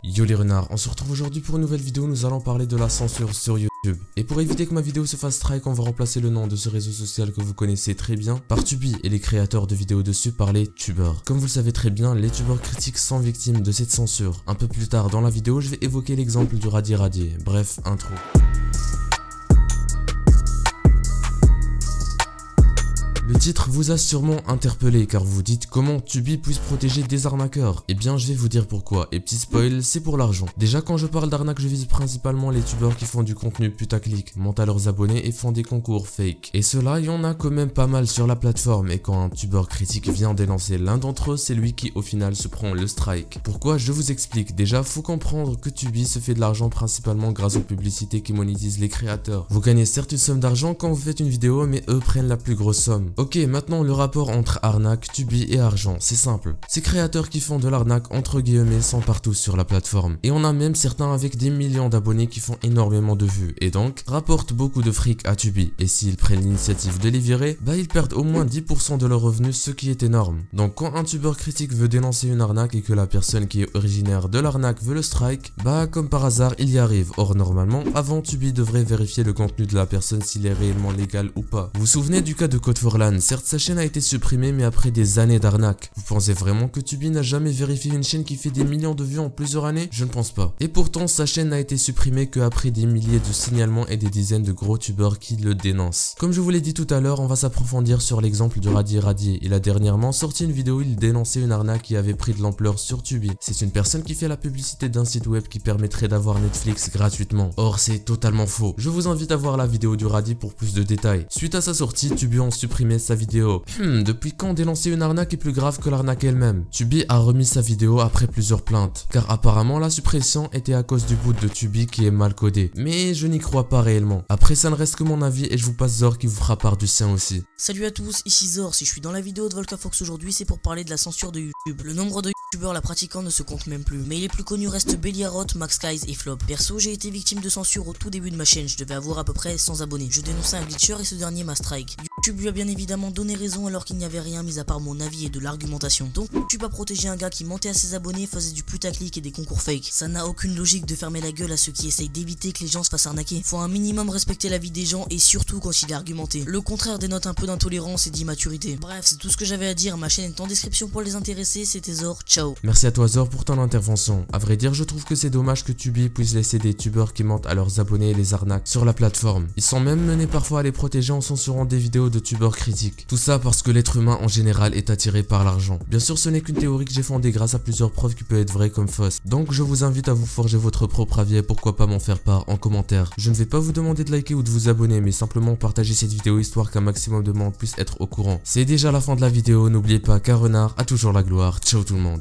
Yo les renards, on se retrouve aujourd'hui pour une nouvelle vidéo, nous allons parler de la censure sur YouTube. Et pour éviter que ma vidéo se fasse strike, on va remplacer le nom de ce réseau social que vous connaissez très bien par Tubi et les créateurs de vidéos dessus par les tubeurs. Comme vous le savez très bien, les tubeurs critiques sont victimes de cette censure. Un peu plus tard dans la vidéo, je vais évoquer l'exemple du Radier Radier. Bref, intro. Le titre vous a sûrement interpellé car vous vous dites comment Tubi puisse protéger des arnaqueurs. Eh bien je vais vous dire pourquoi, et petit spoil, c'est pour l'argent. Déjà quand je parle d'arnaque je vise principalement les tubeurs qui font du contenu putaclic, montent à leurs abonnés et font des concours fake. Et cela il y en a quand même pas mal sur la plateforme, et quand un tubeur critique vient dénoncer l'un d'entre eux, c'est lui qui au final se prend le strike. Pourquoi? Je vous explique. Déjà faut comprendre que Tubi se fait de l'argent principalement grâce aux publicités qui monétisent les créateurs. Vous gagnez certes une somme d'argent quand vous faites une vidéo, mais eux prennent la plus grosse somme. Ok, maintenant le rapport entre arnaque, Tubi et argent, c'est simple. Ces créateurs qui font de l'arnaque entre guillemets sont partout sur la plateforme. Et on a même certains avec des millions d'abonnés qui font énormément de vues et donc rapportent beaucoup de fric à Tubi. Et s'ils prennent l'initiative de les virer, bah ils perdent au moins 10% de leurs revenus, ce qui est énorme. Donc quand un tubeur critique veut dénoncer une arnaque et que la personne qui est originaire de l'arnaque veut le strike, bah comme par hasard il y arrive. Or normalement, avant Tubi devrait vérifier le contenu de la personne s'il est réellement légal ou pas. Vous vous souvenez du cas de Code4Lan? Certes, sa chaîne a été supprimée, mais après des années d'arnaque. Vous pensez vraiment que Tubi n'a jamais vérifié une chaîne qui fait des millions de vues en plusieurs années? Je ne pense pas. Et pourtant, sa chaîne n'a été supprimée qu'après des milliers de signalements et des dizaines de gros tubeurs qui le dénoncent. Comme je vous l'ai dit tout à l'heure, on va s'approfondir sur l'exemple du Radier Radier. Il a dernièrement sorti une vidéo où il dénonçait une arnaque qui avait pris de l'ampleur sur Tubi. C'est une personne qui fait la publicité d'un site web qui permettrait d'avoir Netflix gratuitement. Or, c'est totalement faux. Je vous invite à voir la vidéo du Radier pour plus de détails. Suite à sa sortie, Tubi a supprimé sa vidéo. Depuis quand dénoncer une arnaque est plus grave que l'arnaque elle-même? Tubi a remis sa vidéo après plusieurs plaintes, car apparemment la suppression était à cause du boot de Tubi qui est mal codé. Mais je n'y crois pas réellement. Après ça ne reste que mon avis et je vous passe Zor qui vous fera part du sien aussi. Salut à tous, ici Zor. Si je suis dans la vidéo de Volcafox aujourd'hui, c'est pour parler de la censure de YouTube. Le nombre de youtubeurs la pratiquant ne se compte même plus, mais les plus connus restent Beliarot, Max Skies et Flop. Perso, j'ai été victime de censure au tout début de ma chaîne, je devais avoir à peu près 100 abonnés. Je dénonçais un glitcher et ce dernier m'a strike. YouTube lui a bien évidemment donné raison alors qu'il n'y avait rien mis à part mon avis et de l'argumentation. Donc YouTube a protégé un gars qui mentait à ses abonnés, faisait du putaclic et des concours fake. Ça n'a aucune logique de fermer la gueule à ceux qui essayent d'éviter que les gens se fassent arnaquer. Faut un minimum respecter la vie des gens et surtout quand il est argumenté. Le contraire dénote un peu d'intolérance et d'immaturité. Bref, c'est tout ce que j'avais à dire, ma chaîne est en description pour les intéressés, c'était Zor, ciao. Merci à toi Zor pour ton intervention. À vrai dire, je trouve que c'est dommage que Tubi puisse laisser des tubeurs qui mentent à leurs abonnés et les arnaques sur la plateforme. Ils sont même menés parfois à les protéger en censurant des vidéos de tubeurs critiques. Tout ça parce que l'être humain en général est attiré par l'argent. Bien sûr, ce n'est qu'une théorie que j'ai fondée grâce à plusieurs preuves qui peuvent être vraies comme fausses. Donc je vous invite à vous forger votre propre avis et pourquoi pas m'en faire part en commentaire. Je ne vais pas vous demander de liker ou de vous abonner, mais simplement partager cette vidéo histoire qu'un maximum de monde puisse être au courant. C'est déjà la fin de la vidéo, n'oubliez pas qu'un renard a toujours la gloire. Ciao tout le monde.